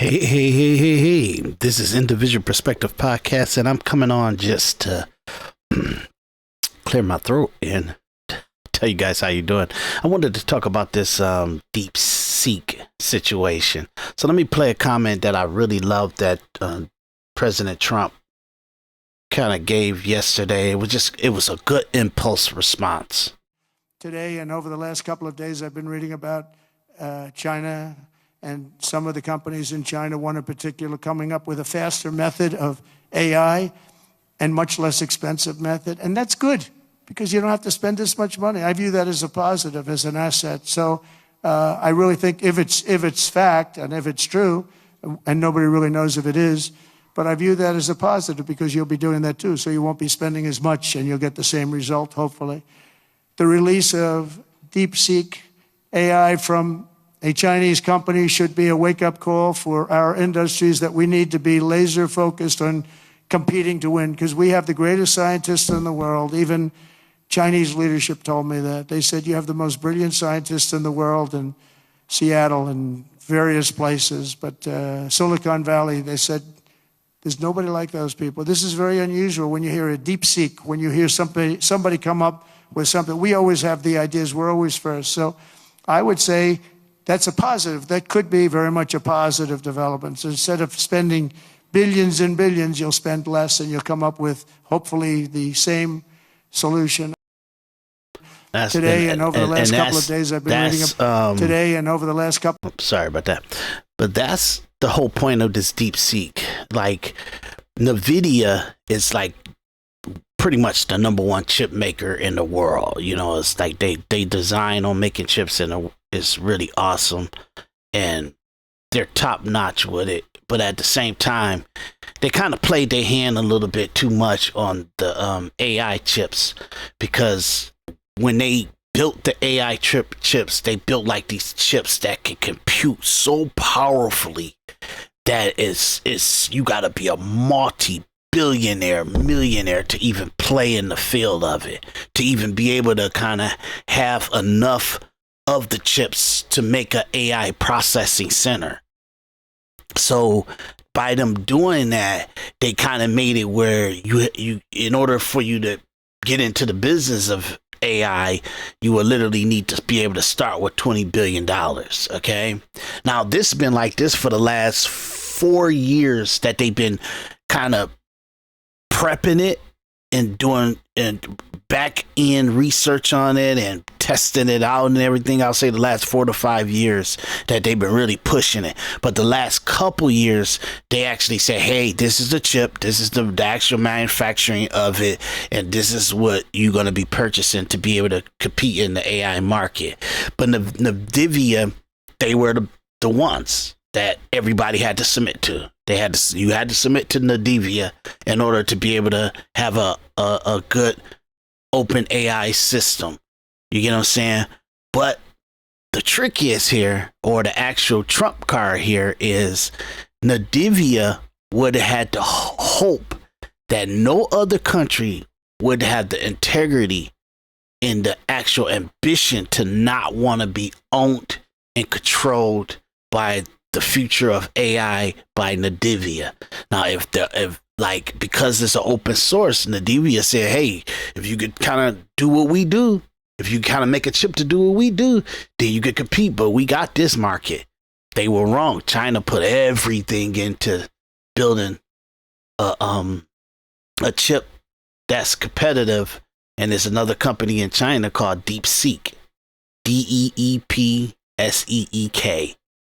Hey. This is Individual Perspective Podcast, and I'm coming on just to clear my throat and tell you guys how you doing. I wanted to talk about this deep seek situation. So let me play a comment that I really loved that President Trump kind of gave yesterday. It was a good impulse response. Today and over the last couple of days, I've been reading about China and some of the companies in China, one in particular, coming up with a faster method of AI and much less expensive method. And that's good because you don't have to spend this much money. I view that as a positive, as an asset. So I really think if it's fact and if it's true, and nobody really knows if it is, but I view that as a positive because you'll be doing that too. So you won't be spending as much and you'll get the same result, hopefully. The release of DeepSeek AI from a Chinese company should be a wake-up call for our industries that we need to be laser focused on competing to win because we have the greatest scientists in the world. Even Chinese leadership told me that. They said you have the most brilliant scientists in the world in Seattle and various places. But Silicon Valley, they said, there's nobody like those people. This is very unusual when you hear a DeepSeek, when you hear somebody come up with something. We always have the ideas. We're always first. So I would say that's a positive. That could be very much a positive development. So instead of spending billions and billions, you'll spend less and you'll come up with, hopefully, the same solution. Today and over the last couple of days, I've been reading about today and over the last couple. Sorry about that. But that's the whole point of this DeepSeek. Like, NVIDIA is like pretty much the number one chip maker in the world. You know, it's like they design on making chips and it's really awesome and they're top notch with it. But at the same time, they kind of played their hand a little bit too much on the AI chips because when they built the AI chips, they built like these chips that can compute so powerfully that is you got to be a multi-billionaire, millionaire to even play in the field of it, to even be able to kind of have enough of the chips to make an AI processing center. So by them doing that, they kind of made it where you in order for you to get into the business of AI, you will literally need to be able to start with $20 billion. Okay. Now this has been like this for the last 4 years that they've been kind of prepping it and doing and back end research on it and testing it out and everything. I'll say the last 4 to 5 years that they've been really pushing it. But the last couple years, they actually say, hey, this is the chip. This is the actual manufacturing of it. And this is what you're going to be purchasing to be able to compete in the AI market. But NVIDIA, they were the ones that everybody had to submit to. You had to submit to NVIDIA in order to be able to have a good open AI system. You get what I'm saying? But the trick is here, or the actual trump card here is NVIDIA would have had to hope that no other country would have the integrity and the actual ambition to not want to be owned and controlled by the future of AI by NVIDIA. Now, if because it's an open source, NVIDIA said, hey, if you could kind of do what we do, if you kind of make a chip to do what we do, then you could compete. But we got this market. They were wrong. China put everything into building a chip that's competitive. And there's another company in China called DeepSeek, DeepSeek.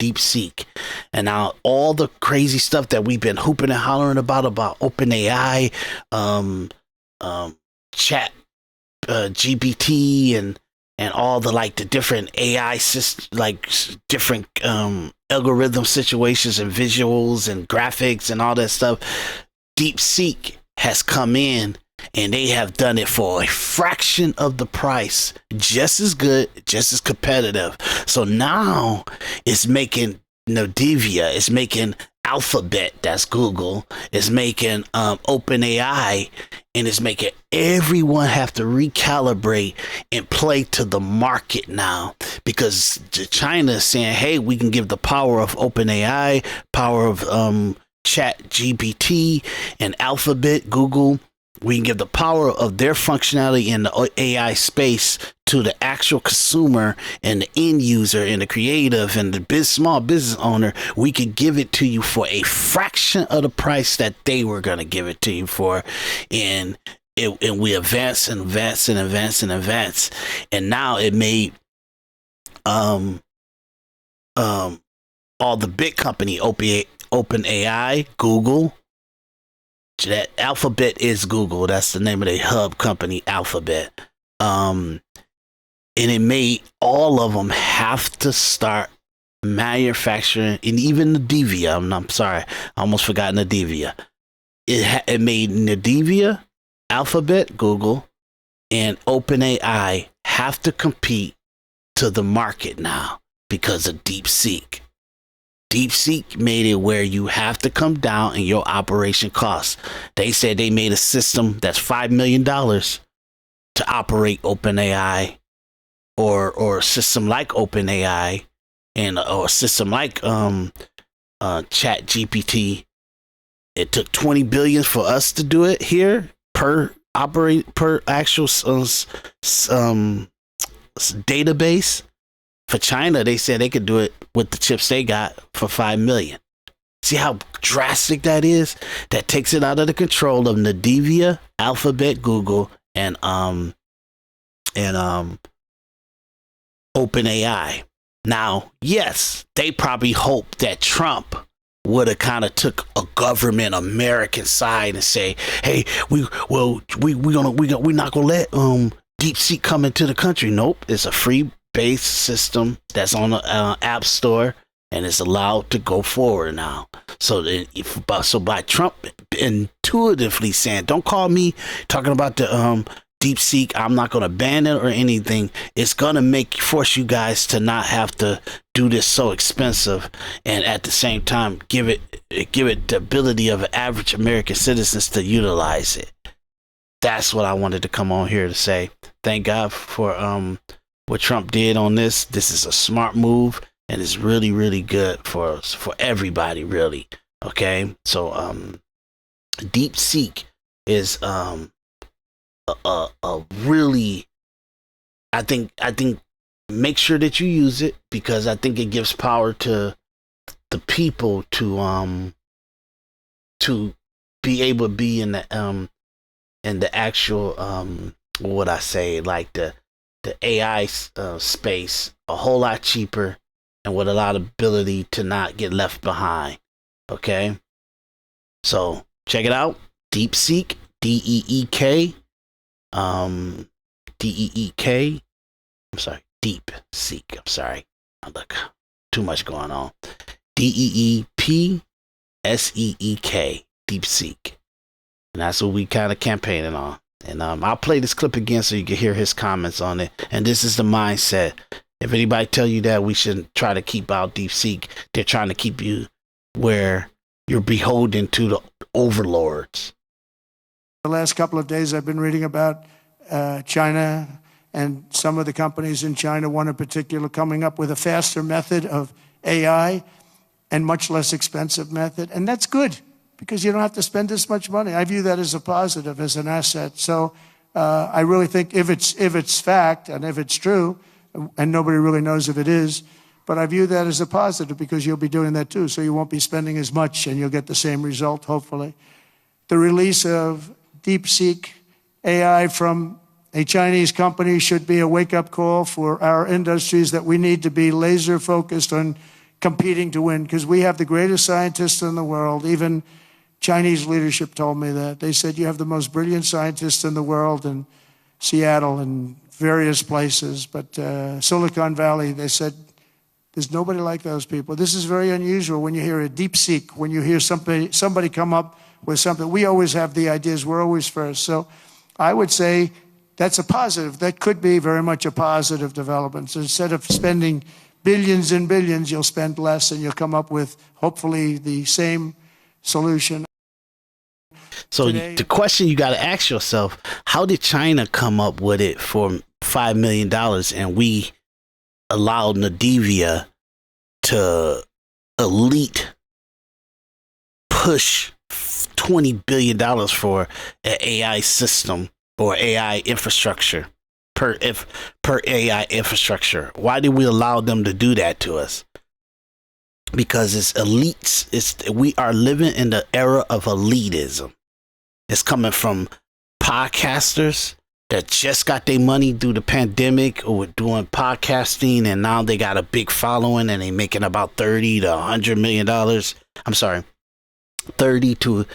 DeepSeek. And now all the crazy stuff that we've been hooping and hollering about OpenAI, chat, GPT and all the the different AI different algorithm situations and visuals and graphics and all that stuff. DeepSeek has come in and they have done it for a fraction of the price, just as good, just as competitive. So now it's making NVIDIA, it's making Alphabet, that's Google, is making OpenAI, and it's making everyone have to recalibrate and play to the market now, because China is saying, hey, we can give the power of OpenAI, power of Chat GPT, and Alphabet, Google, we can give the power of their functionality in the AI space to the actual consumer and the end user and the creative and the small business owner. We could give it to you for a fraction of the price that they were going to give it to you for. And we advance and advance and advance and advance. And now it made all the big company, OpenAI, Google, that Alphabet is Google. That's the name of the hub company, Alphabet. And it made all of them have to start manufacturing, and even Nvidia. I'm sorry, I almost forgot Nvidia. It made Nvidia, Alphabet, Google, and OpenAI have to compete to the market now because of DeepSeek. DeepSeek made it where you have to come down in your operation costs. They said they made a system that's $5 million to operate OpenAI, or a system like OpenAI, or a system like Chat GPT. It took $20 billion for us to do it here per actual database. For China, they said they could do it with the chips they got for $5 million. See how drastic that is? That takes it out of the control of Nvidia, Alphabet, Google, and OpenAI. Now, yes, they probably hoped that Trump would have kind of took a government American side and say, "Hey, we're not gonna let DeepSeek come into the country." Nope, it's a free base system that's on the app store, and it's allowed to go forward now. So by Trump intuitively saying, "Don't call me talking about the DeepSeek, I'm not going to ban it or anything," it's going to force you guys to not have to do this so expensive, and at the same time give it the ability of average American citizens to utilize it. That's what I wanted to come on here to say. Thank God for what Trump did on this. This is a smart move, and it's really, really good for everybody, really. Okay, so DeepSeek is a really, I think make sure that you use it, because I think it gives power to the people to be able to be in the actual what would I say, like the AI space a whole lot cheaper, and with a lot of ability to not get left behind. Okay, so check it out. DeepSeek, DEEK, DEEK. I'm sorry, DeepSeek. I'm sorry. Look, too much going on. DEEPSEEK, DeepSeek, and that's what we kind of campaigning on. And I'll play this clip again so you can hear his comments on it. And this is the mindset. If anybody tell you that we shouldn't try to keep out DeepSeek, they're trying to keep you where you're beholden to the overlords. The last couple of days I've been reading about China, and some of the companies in China, one in particular, coming up with a faster method of AI and much less expensive method. And that's good, because you don't have to spend this much money. I view that as a positive, as an asset. So I really think if it's fact and if it's true, and nobody really knows if it is, but I view that as a positive, because you'll be doing that too. So you won't be spending as much, and you'll get the same result, hopefully. The release of DeepSeek AI from a Chinese company should be a wake-up call for our industries, that we need to be laser focused on competing to win, because we have the greatest scientists in the world. Even Chinese leadership told me that. They said, you have the most brilliant scientists in the world in Seattle and various places. But Silicon Valley, they said, there's nobody like those people. This is very unusual when you hear a DeepSeek, when you hear somebody come up with something. We always have the ideas. We're always first. So I would say that's a positive. That could be very much a positive development. So instead of spending billions and billions, you'll spend less and you'll come up with hopefully the same solution. So Today, the question you got to ask yourself, how did China come up with it for $5 million and we allowed Nadivia to elite push $20 billion for an AI system or AI infrastructure per AI infrastructure? Why did we allow them to do that to us? Because it's elites. We are living in the era of elitism. It's coming from podcasters that just got their money through the pandemic or were doing podcasting, and now they got a big following and they making about $30 to $100 million. I'm sorry, $30 to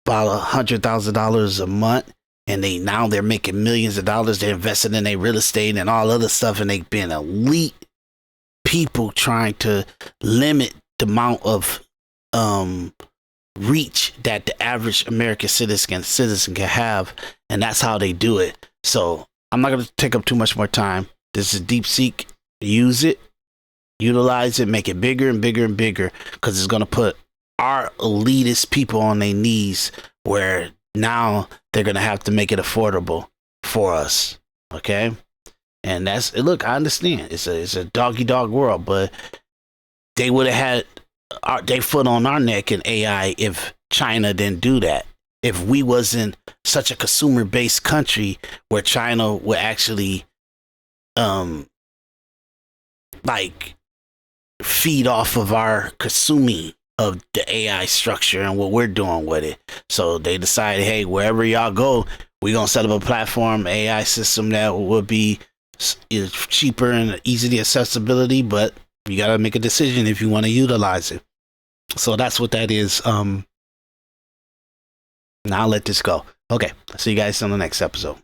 about $100,000 a month, and they're making millions of dollars. They're investing in their real estate and all other stuff, and they've been elite people trying to limit the amount of reach that the average American citizen can have, and that's how they do it. So I'm not going to take up too much more time. This is DeepSeek. Use it, utilize it, make it bigger and bigger and bigger, because it's going to put our elitist people on their knees, where now they're going to have to make it affordable for us. Okay. And look, I understand it's a doggy dog world, but they would have had their foot on our neck in AI if China didn't do that. If we wasn't such a consumer based country where China would actually like feed off of our consuming of the AI structure and what we're doing with it. So they decided, hey, wherever y'all go, we're gonna set up a platform AI system that will be cheaper and easy accessibility, but you gotta make a decision if you want to utilize it. So that's what that is. Now I'll let this go. Okay, see you guys on the next episode.